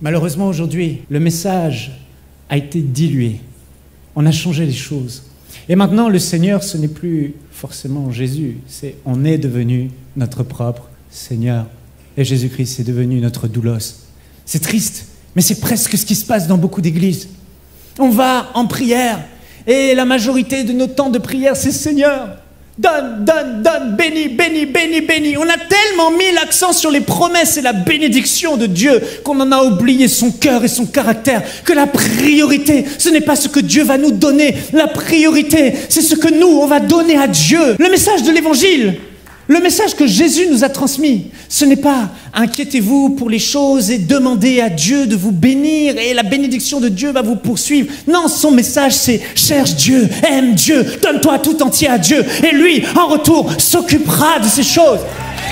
Malheureusement, aujourd'hui, le message a été dilué. On a changé les choses. Et maintenant, le Seigneur, ce n'est plus forcément Jésus. On est devenu notre propre Seigneur. Et Jésus-Christ est devenu notre doulos. C'est triste, mais c'est presque ce qui se passe dans beaucoup d'églises. On va en prière, et la majorité de nos temps de prière, c'est Seigneur, donne, donne, donne, bénis, bénis, bénis, bénis. On a tellement mis l'accent sur les promesses et la bénédiction de Dieu qu'on en a oublié son cœur et son caractère. Que la priorité, ce n'est pas ce que Dieu va nous donner. La priorité, c'est ce que nous, on va donner à Dieu. Le message de l'Évangile, le message que Jésus nous a transmis, ce n'est pas « inquiétez-vous pour les choses et demandez à Dieu de vous bénir et la bénédiction de Dieu va vous poursuivre ». Non, son message c'est « cherche Dieu, aime Dieu, donne-toi tout entier à Dieu et lui, en retour, s'occupera de ces choses ».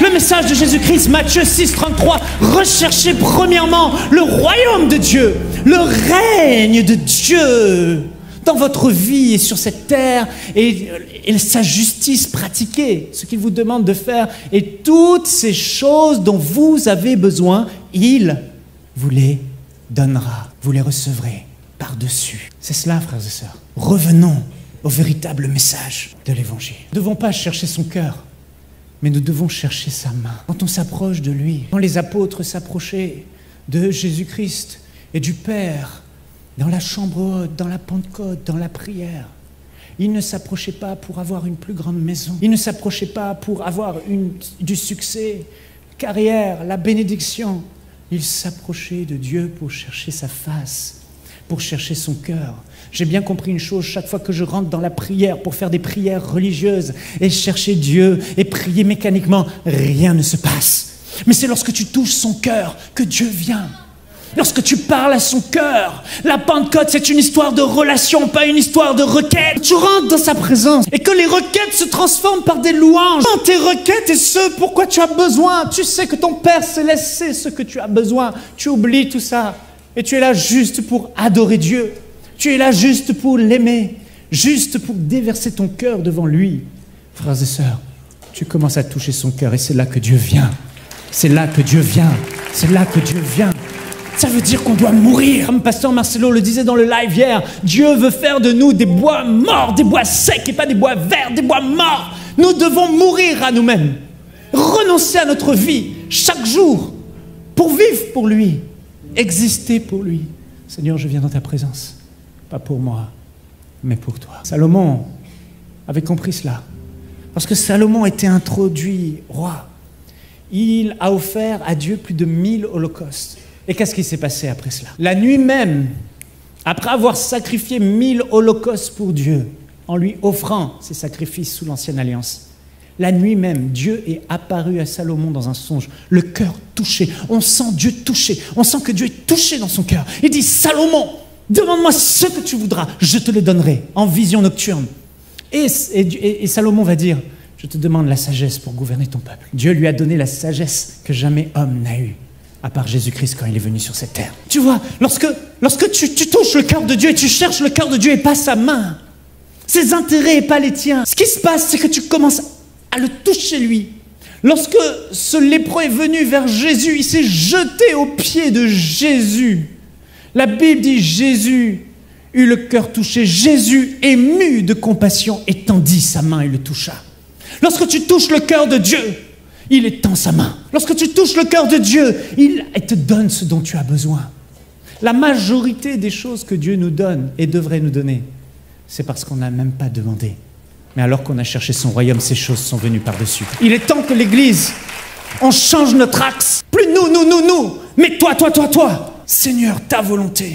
Le message de Jésus-Christ, Matthieu 6, 33, recherchez premièrement le royaume de Dieu, le règne de Dieu dans votre vie et sur cette terre, et sa justice pratiquée, ce qu'il vous demande de faire, et toutes ces choses dont vous avez besoin, il vous les donnera, vous les recevrez par-dessus. C'est cela, frères et sœurs. Revenons au véritable message de l'Évangile. Nous ne devons pas chercher son cœur, mais nous devons chercher sa main. Quand on s'approche de lui, quand les apôtres s'approchaient de Jésus-Christ et du Père, dans la chambre haute, dans la Pentecôte, dans la prière. Ils ne s'approchaient pas pour avoir une plus grande maison. Ils ne s'approchaient pas pour avoir du succès, carrière, la bénédiction. Ils s'approchaient de Dieu pour chercher sa face, pour chercher son cœur. J'ai bien compris une chose, chaque fois que je rentre dans la prière pour faire des prières religieuses et chercher Dieu et prier mécaniquement, rien ne se passe. Mais c'est lorsque tu touches son cœur que Dieu vient. Lorsque tu parles à son cœur, la Pentecôte, c'est une histoire de relation, pas une histoire de requête. Tu rentres dans sa présence et que les requêtes se transforment par des louanges. Dans tes requêtes et ce pourquoi tu as besoin, tu sais que ton Père Céleste sait ce que tu as besoin. Tu oublies tout ça et tu es là juste pour adorer Dieu. Tu es là juste pour l'aimer, juste pour déverser ton cœur devant lui. Frères et sœurs, tu commences à toucher son cœur et c'est là que Dieu vient. C'est là que Dieu vient. C'est là que Dieu vient. Ça veut dire qu'on doit mourir. Comme Pasteur Marcelo le disait dans le live hier, Dieu veut faire de nous des bois morts, des bois secs et pas des bois verts, des bois morts. Nous devons mourir à nous-mêmes, renoncer à notre vie chaque jour pour vivre pour lui, exister pour lui. Seigneur, je viens dans ta présence, pas pour moi, mais pour toi. Salomon avait compris cela, parce que Salomon était introduit roi. Il a offert à Dieu plus de 1000 holocaustes. Et qu'est-ce qui s'est passé après cela? La nuit même, après avoir sacrifié 1000 holocaustes pour Dieu, en lui offrant ses sacrifices sous l'ancienne alliance, la nuit même, Dieu est apparu à Salomon dans un songe, le cœur touché. On sent Dieu touché, on sent que Dieu est touché dans son cœur. Il dit, Salomon, demande-moi ce que tu voudras, je te le donnerai, en vision nocturne. Et Salomon va dire, je te demande la sagesse pour gouverner ton peuple. Dieu lui a donné la sagesse que jamais homme n'a eue, à part Jésus-Christ quand il est venu sur cette terre. Tu vois, lorsque tu touches le cœur de Dieu et tu cherches le cœur de Dieu et pas sa main, ses intérêts et pas les tiens, ce qui se passe, c'est que tu commences à le toucher lui. Lorsque ce lépreux est venu vers Jésus, il s'est jeté aux pieds de Jésus. La Bible dit Jésus eut le cœur touché. Jésus, ému de compassion, étendit sa main et le toucha. Lorsque tu touches le cœur de Dieu, il étend sa main. Lorsque tu touches le cœur de Dieu, il te donne ce dont tu as besoin. La majorité des choses que Dieu nous donne et devrait nous donner, c'est parce qu'on n'a même pas demandé. Mais alors qu'on a cherché son royaume, ces choses sont venues par-dessus. Il est temps que l'Église, on change notre axe. Plus nous, mais toi. Seigneur, ta volonté.